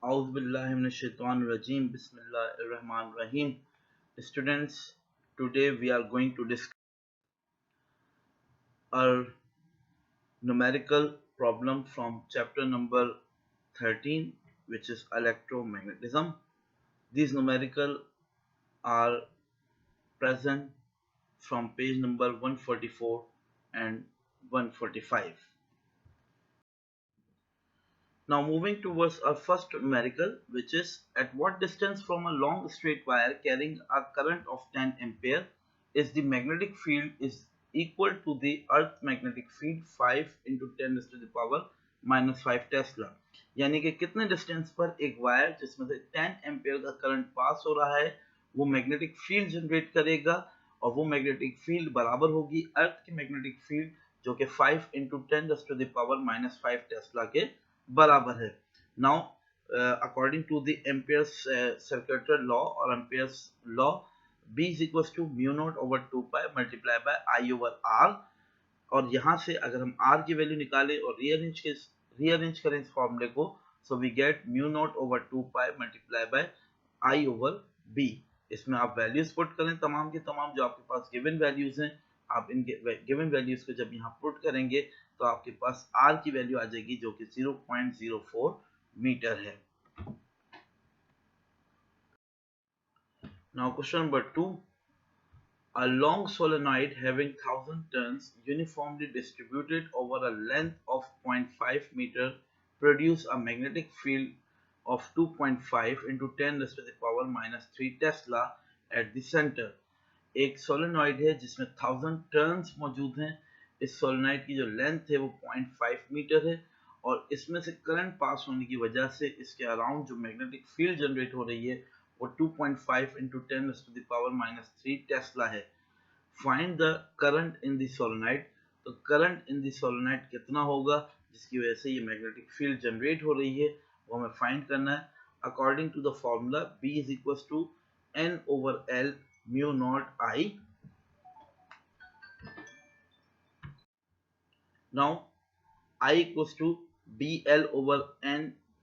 Auzubillahiminash-shaytanir-rajim. Bismillahir-Rahmanir-Rahim. Students, today we are going to discuss our numerical problem from chapter number 13, which is electromagnetism. These numerical are present from page number 144 and 145. Now moving towards our first numerical, which is at what distance from a long straight wire carrying a current of 10 ampere is the magnetic field is equal to the earth magnetic field 5 into 10 to the power minus 5 Tesla. यानी कि कितने distance पर एक wire जिसमें से 10 ampere का current pass हो रहा है वो मैग्नेटिक फील्ड जनरेट करेगा, और वो मैग्नेटिक फील्ड बराबर होगी अर्थ की मैग्नेटिक फील्ड जो कि 5 into 10 to the power minus 5 tesla के बराबर है। Now according to the Ampere's circulator law और Ampere's law, B is equal to mu naught over 2 pi multiply by I over R, और यहाँ से अगर हम R की वैल्यू निकालें और रीअरेंज करें इस फॉर्मूले को, so we get mu naught over 2 pi multiply by I over B। इसमें आप वैल्यूज पुट करें तमाम के तमाम जो आपके पास गिवन वैल्यूज हैं, आप इनके गिवन वैल्यूज को जब यहाँ पुट करेंगे तो आपके पास R की वैल्यू आ जाएगी जो कि 0.04 मीटर है। Now question number 2. A long solenoid having 1000 turns uniformly distributed over a length of 0.5 meter produce a magnetic field of 2.5 into 10 to the power minus 3 Tesla at the center. एक solenoid है जिसमें 1000 turns मौजूद हैं। इस solenoid की जो length है वो 0.5 मीटर है, और इसमें से करंट पास होने की वजह से इसके अराउंड जो मैग्नेटिक फील्ड जनरेट हो रही है वो 2.5 into 10 to the power minus 3 Tesla है। Find the current in the solenoid. तो करंट इन द सोलेनॉइड कितना होगा जिसकी वजह से ये मैग्नेटिक फील्ड जनरेट हो रही है वो हमें फाइंड करना है। According to the formula B is equal to N over L mu naught I। Now I equals to BL over N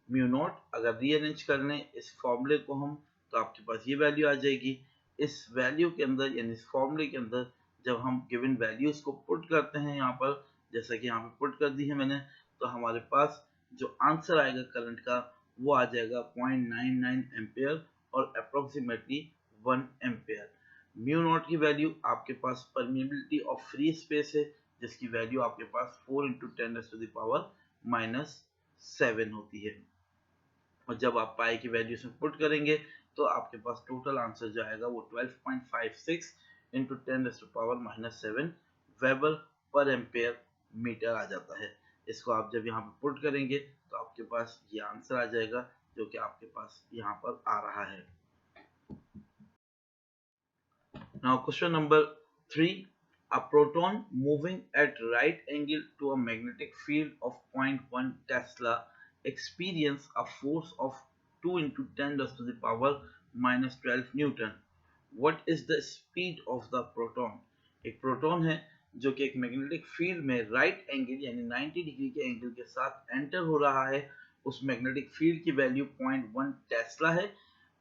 mu naught. अगर रीअरेंज कर लें इस फॉर्मूले को हम तो आपके पास ये वैल्यू आ जाएगी। इस वैल्यू के अंदर यानी इस फॉर्मूले के अंदर जब हम गिवन वैल्यूज को पुट करते हैं यहाँ पर, जैसा कि यहाँ पे पुट कर दी है मैंने, तो हमारे पास जो आंसर आएगा करंट का वो आ जाएगा 0.99 एम्पियर और अप्रोक्सीमेटली 1 एम्पियर। म्यू नॉट की वैल्यू आपके पास परमिएबिलिटी ऑफ फ्री स्पेस है जिसकी वैल्यू आपके पास 4 into 10 to the power minus 7 होती है, और जब आप पाई की वैल्यू से पुट करेंगे तो आपके पास टोटल आंसर जो आएगा वो 12.56 into 10 to power minus 7 weber per ampere metre आ जाता है। इसको आप जब यहाँ पे पुट करेंगे तो आपके पास ये आंसर आ जाएगा जो कि आपके पास यहाँ पर आ रहा है। Now question number 3. A proton moving at right angle to a magnetic field of 0.1 Tesla experience a force of 2 into 10 to the power minus 12 Newton. What is the speed of the proton? एक proton है जो कि एक magnetic field में right angle यानी 90 degree के angle के साथ एंटर हो रहा है। उस मैग्नेटिक फील्ड की वैल्यू 0.1 टेस्ला है।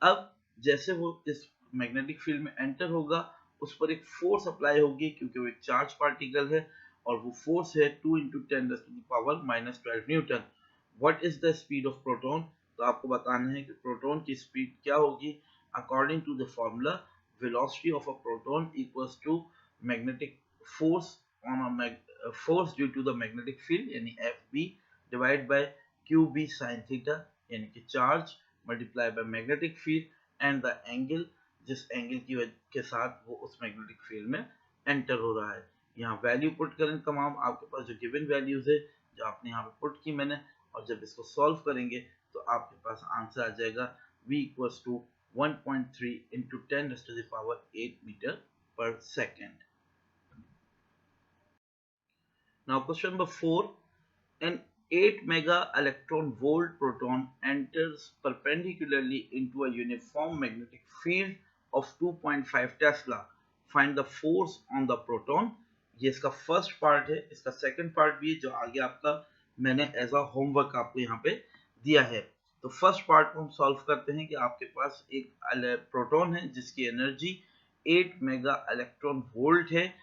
अब जैसे वो इस मैग्नेटिक फील्ड में एंटर होगा उस पर एक फोर्स अप्लाई होगी क्योंकि वो एक चार्ज पार्टिकल है, और वो फोर्स है 2 into 10 to the power minus 12 Newton. What is the speed of proton? तो आपको बताना है कि प्रोटॉन की स्पीड क्या होगी। According to the formula velocity of a proton equals to magnetic force on a force due to the magnetic field यानी Fb divide by QB sin theta यानी कि charge multiply by magnetic field and the angle जिस angle की के साथ वो उस magnetic field में एंटर हो रहा है। यहाँ वैल्यू पुट करें तमाम आपके पास जो गिवन वैल्यूज है जो आपने यहाँ पे पुट की मैंने, और जब इसको सॉल्व करेंगे तो आपके पास आंसर आ जाएगा V equals to 1.3 into 10 to the power 8 metre पर second. Now question number 4. An 8 mega electron volt proton enters perpendicularly into a uniform magnetic field of 2.5 Tesla. Find the force on the proton. ये इसका first part है। इसका second part भी है जो आगे आपका मैंने एज अ होमवर्क आपको यहाँ पे दिया है। तो फर्स्ट पार्ट को हम सॉल्व करते हैं कि आपके पास एक प्रोटॉन है जिसकी एनर्जी 8 मेगा इलेक्ट्रॉन वोल्ट है,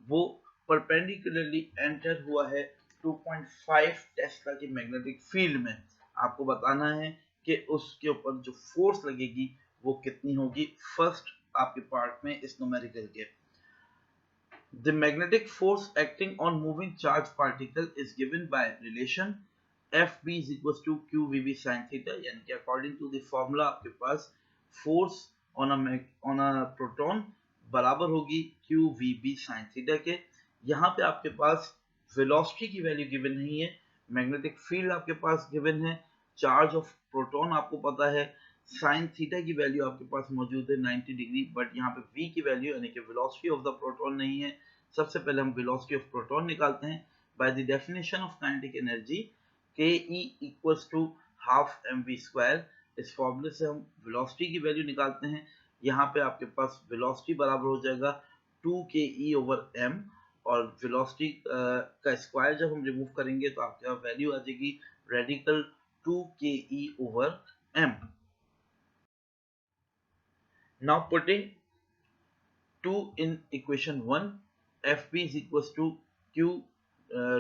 वो परपेंडिकुलरली एंटर हुआ है 2.5 टेस्ला की मैग्नेटिक फील्ड में। आपको बताना है कि उसके ऊपर जो फोर्स लगेगी वो कितनी होगी। फर्स्ट आपके पार्ट में इस न्यूमेरिकल के The magnetic force acting on moving charged particle is given by relation FB is equals to QVB sin theta, यानी कि according to the formula आपके पास force on a proton बराबर होगी QVB sin theta के। यहाँ पे आपके पास velocity की वैल्यू गिवन नहीं है, मैग्नेटिक फील्ड आपके पास गिवन है, चार्ज ऑफ प्रोटॉन आपको पता है, साइन थीटा की वैल्यू आपके पास मौजूद है 90 डिग्री, बट यहाँ पे v की वैल्यू यानी कि वेलोसिटी ऑफ द प्रोटॉन नहीं है। सबसे पहले हम वेलोसिटी ऑफ प्रोटॉन निकालते हैं by the definition of kinetic energy K E equals to half m v square. इस फॉर्मूले से हम वेलोसिटी की वैल्यू निकालते हैं। यहाँ पे आपके पास वेलोसिटी बराबर हो जाएगा 2 के ई ओवर एम, और वेलोसिटी का स्क्वायर जब हम रिमूव करेंगे तो आपका वैल्यू आ जाएगी रेडिकल 2 के E over M. Now putting 2 in equation 1, Fb is equals to Q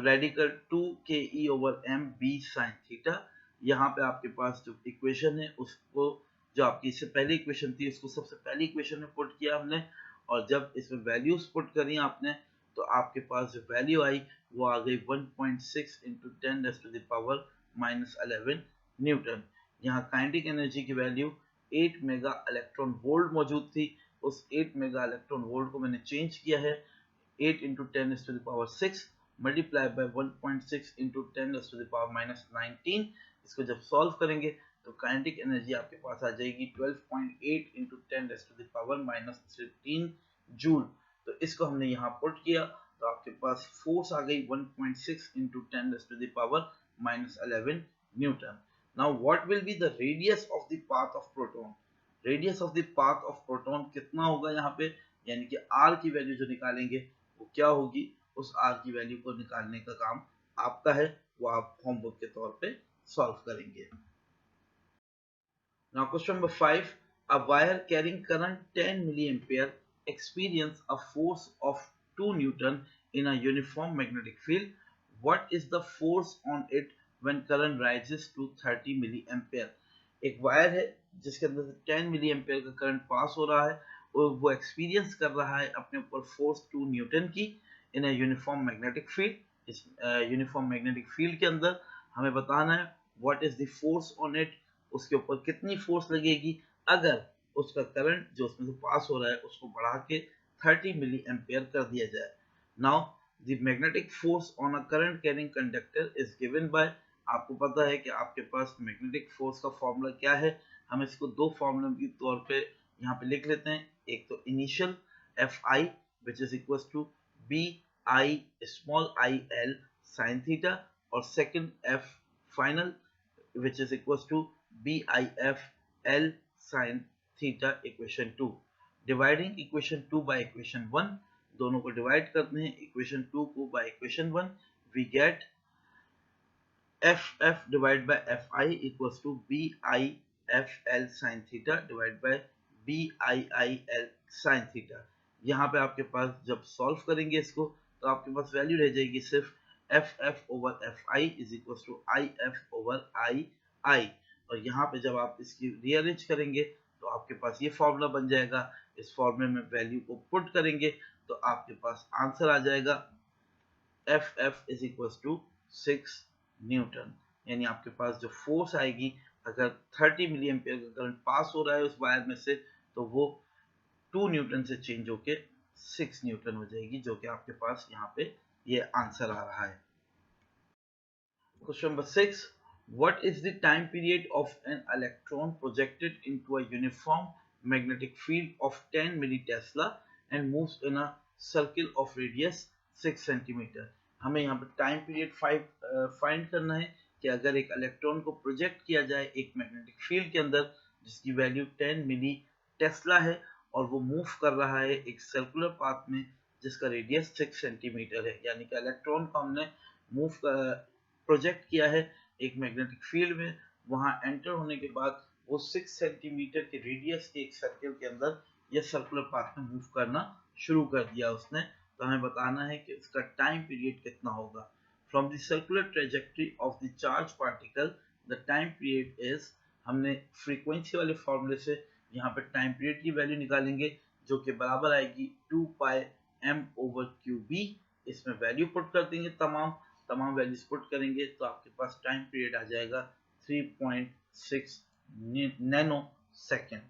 radical 2 Ke over m b sin theta। यहाँ पे आपके पास जो इक्वेशन है उसको, जो आपकी इससे पहली इक्वेशन थी उसको सबसे पहली इक्वेशन में पुट किया हमने, और जब इसमें वैल्यूज पुट करी आपने तो आपके पास जो वैल्यू आई वो आ गई 1.6 इंटू 10⁻⁻11 न्यूटन। यहाँ काइनेटिक एनर्जी की वैल्यू 8 मेगा इलेक्ट्रॉन वोल्ट मौजूद थी। उस 8 मेगा इलेक्ट्रॉन वोल्ट को मैंने चेंज किया है 8 इंटू 10⁻6 मल्टीप्लाई बाय 1.6 इंटू 10⁻⁻19। इसको जब सॉल्व करेंगे तो काइनेटिक एनर्जी आपके पास आ जाएगी 12.8 इंटू 10⁻⁻13 जूल। तो इसको हमने यहाँ पुट किया तो आपके पास फोर्स आ गई 1.6 into 10⁻⁻11 Newton. Now what will be the radius of the path of proton. Radius of the path of proton कितना होगा यहाँ पे, यानी कि r की वैल्यू जो निकालेंगे वो क्या होगी, उस r की वैल्यू को निकालने का काम आपका है, वो आप होमवर्क के तौर पे सॉल्व करेंगे। Now question number 5, a wire carrying current 10 milliampere experience a force of 2 Newton in a uniform magnetic field. What is the force on it when current rises to 30 milliampere? एक wire है जिसके अंदर से 10 मिली ampere का current pass हो रहा है और वो एक्सपीरियंस कर रहा है अपने ऊपर फोर्स 2 न्यूटन की इन अ यूनिफॉर्म मैग्नेटिक फील्ड। इस यूनिफॉर्म मैग्नेटिक फील्ड के अंदर हमें बताना है what is the force on it, उसके ऊपर कितनी फोर्स लगेगी अगर उसका करंट जो उसमें से पास हो रहा है उसको बढ़ा के 30 मिली एम्पेयर कर दिया जाए। Now the magnetic force on a current carrying conductor is given by, आपको पता है कि आपके पास मैग्नेटिक फोर्स का फॉर्मूला क्या है। हम इसको दो फॉर्मूला के तौर पे यहाँ पे लिख लेते हैं। एक तो initial F I which is equal to B I small i L sine theta, और second F final which is equal to B I F L sine theta equation 2। Dividing equation 2 by equation 1, दोनों को divide करते हैं equation 2 को by equation 1, we get FF divided by FI equals to BIFL sin theta divided by BIIL sin theta। यहाँ पे आपके पास जब solve करेंगे इसको तो आपके पास वैल्यू रह जाएगी सिर्फ FF over FI is equals to IF over II, और यहाँ पे जब आप इसकी रीअरेंज करेंगे तो आपके पास ये फॉर्मूला बन जाएगा। इस फॉर्मूले में वैल्यू को पुट करेंगे तो आपके पास आंसर आ जाएगा FF is equals to 6 Newton. यानी आपके पास जो फोर्स आएगी अगर 30 मिली एम्पियर का करंट पास हो रहा है उस वायर में से तो वो 2 न्यूटन से चेंज होके 6 न्यूटन हो जाएगी, जो कि आपके पास यहाँ पे ये आंसर आ रहा है। Question number 6, what is the time period of an electron projected into a uniform magnetic field of 10 milli-Tesla and moves in a circle of radius 6 centimeter। हमें यहाँ पर टाइम पीरियड फाइंड करना है कि अगर एक इलेक्ट्रॉन को प्रोजेक्ट किया जाए एक मैग्नेटिक फील्ड के अंदर जिसकी वैल्यू 10 मिली टेस्ला है और वो मूव कर रहा है एक सर्कुलर पाथ में जिसका रेडियस 6 सेंटीमीटर है, यानी कि इलेक्ट्रॉन को हमने मूव प्रोजेक्ट किया है एक मैग्नेटिक फील्ड में वहां एंटर होने के बाद वो 6 सेंटीमीटर के रेडियस के एक सर्कल के अंदर या सर्कुलर पाथ में मूव करना शुरू कर दिया उसने। तो हमें बताना है कि उसका टाइम पीरियड कितना होगा। From the circular trajectory of the charge particle the time period is, हमने फ्रीक्वेंसी वाले फॉर्मूले से यहाँ पे टाइम पीरियड की वैल्यू निकालेंगे जो कि बराबर आएगी 2 पाई m ओवर क्यू बी। इसमें वैल्यू पुट कर देंगे, तमाम वैल्यूज पुट करेंगे तो आपके पास टाइम पीरियड आ जाएगा 3.6 nano second.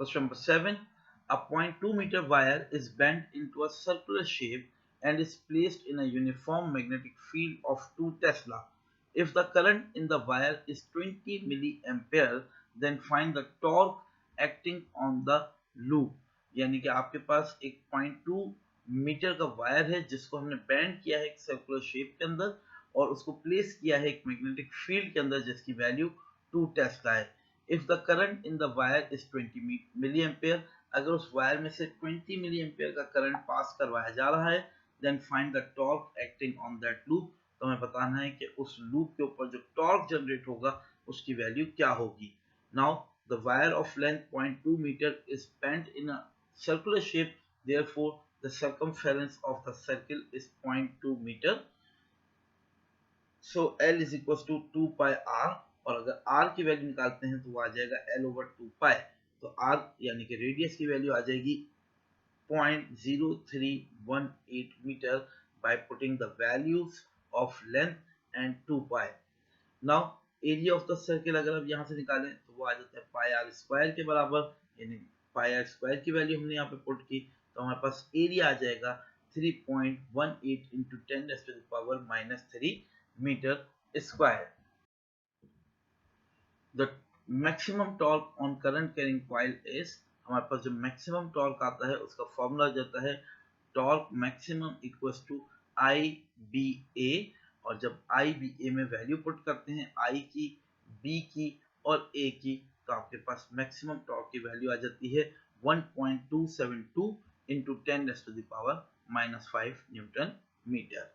Question number 7. A 0.2-meter wire is bent into a circular shape and is placed in a uniform magnetic field of 2 Tesla. If the current in the wire is 20 milliampere, then find the torque acting on the loop. यानी कि आपके पास एक 0.2 metre का wire है जिसको हमने bend किया है एक सर्कुलर शेप के अंदर और उसको प्लेस किया है एक मैग्नेटिक फील्ड के अंदर जिसकी वैल्यू 2 टेस्ला है। If the current in the wire is 20 milliampere, अगर उस वायर में से 20 मिलीएम्पेयर का करंट पास करवाया जा रहा है, then find the torque acting on that loop. तो हमें बताना है कि उस लूप के ऊपर जो टॉर्क जनरेट होगा उसकी वैल्यू क्या होगी। Now the wire of length 0.2 metre is bent in a circular shape, therefore the circumference of the circle is 0.2 meter. So L is equals to 2 pi r, और अगर r की value निकालते हैं तो वो आ जाएगा L over 2 pi। तो r यानी कि रेडियस की वैल्यू आ जाएगी 0.0318 metre by putting the values of length and 2 pi. Now area of the circle अगर आप यहाँ से निकालें तो वो आ जाता है पाई आर स्क्वायर के बराबर, यानी पाई आर स्क्वायर की वैल्यू हमने यहाँ पे पुट की तो हमारे पास एरिया आ जाएगा 3.18 into 10⁻³ metre square. The maximum torque on current carrying coil is, हमारे पास जो मैक्सिमम टॉर्क आता है उसका फॉर्मूला जाता है torque maximum equals to I B A, और जब आई बी ए में वैल्यू पुट करते हैं आई की, बी की और ए की, तो आपके पास मैक्सिमम टॉर्क की वैल्यू आ जाती है 1.272 into 10⁻⁻5 newton metre.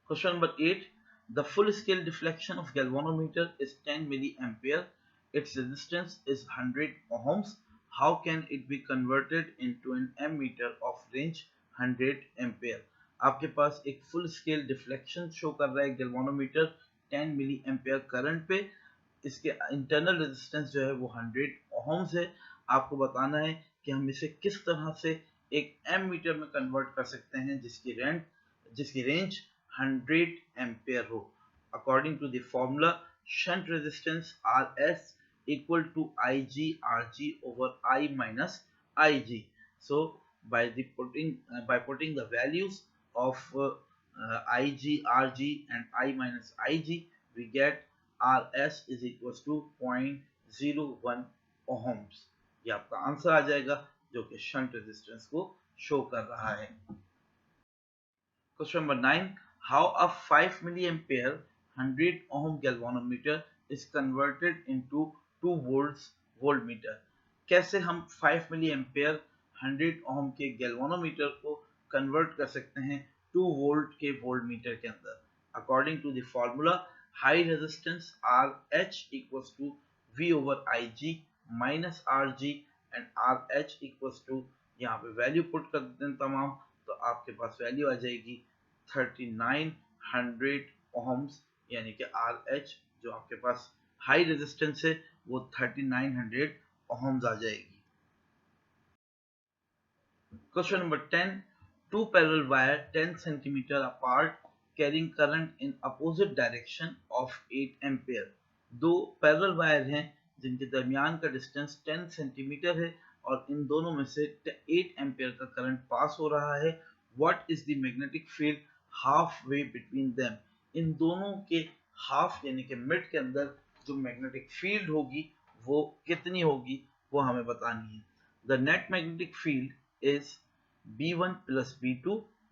Question number 8. The full scale deflection of galvanometer is 10 milliampere. Its resistance is 100 ohms. How can it be converted into an ammeter of range 100 ampere? आपके पास एक full scale deflection show कर रहा है galvanometer 10 मिली ampere current पे, इसके internal resistance जो है वो 100 ओहम्स है। आपको बताना है कि हम इसे किस तरह से एक एम मीटर में कन्वर्ट कर सकते हैं जिसकी रेंज 100 एम्पेयर हो। According to the formula shunt resistance RS equal to IGRG over I minus IG. So by putting the values of IGRG and I minus IG, we get RS is equals to 0.01 ohms। ये आपका answer आ जाएगा जो कि shunt resistance को show कर रहा है। Question number 9. How a 5 milliampere 100 ohm galvanometer is converted into 2 volts voltmeter? कैसे हम 5 milliampere 100 ohm के galvanometer को कन्वर्ट कर सकते हैं 2 वोल्ट के वोल्टमीटर के अंदर? According to the formula, high resistance RH equals to V over IG minus RG and RH equals to, यहाँ पे वैल्यू पुट कर देते हैं तमाम, तो आपके पास वैल्यू आ जाएगी 3900 ohms, यानी कि RH जो आपके पास हाई रेजिस्टेंस है वो 3900 ohms आ जाएगी। Question number 10. Two parallel wire 10 centimeter apart carrying current in opposite direction of 8 ampere. दो पैरेलल वायर हैं जिनके दरमियान का डिस्टेंस 10 सेंटीमीटर है और इन दोनों में से 8 एम्पियर का करंट पास हो रहा है। What is the magnetic field halfway between them? इन दोनों के हाफ यानी कि मिड के अंदर जो मैग्नेटिक फील्ड होगी वो कितनी होगी वो हमें बतानी है। The net magnetic field is B1 plus B2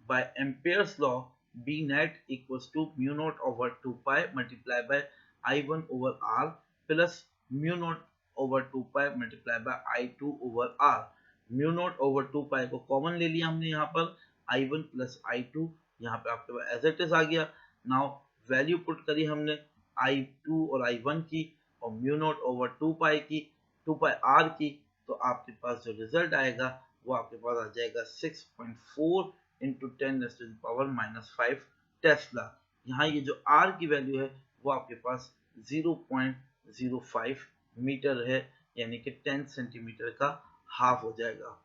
by Ampere's law. B net equals to mu naught over 2 pi multiplied by I1 over R plus mu naught over 2 pi multiplied by I2 over R. mu naught over 2 pi को common ले लिया हमने यहाँ पर I1 plus I2 यहाँ पे आपके पास as it is आ गया। नाउ वैल्यू पुट करी हमने I2 और I1 की और म्यू नॉट ओवर 2 पाई की, 2 पाई आर की, तो आपके पास जो रिजल्ट आएगा वो आपके पास आ जाएगा 6.4 इंटू 10⁻⁻⁵ टेस्ला। यहाँ ये जो आर की वैल्यू है वो आपके पास 0.05 मीटर है, यानी कि 10 सेंटीमीटर का हाफ हो जाएगा।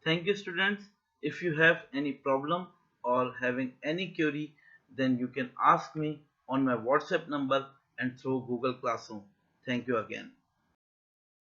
Thank you, students. If you have any problem or having any query, then you can ask me on my WhatsApp number and through Google Classroom. Thank you again.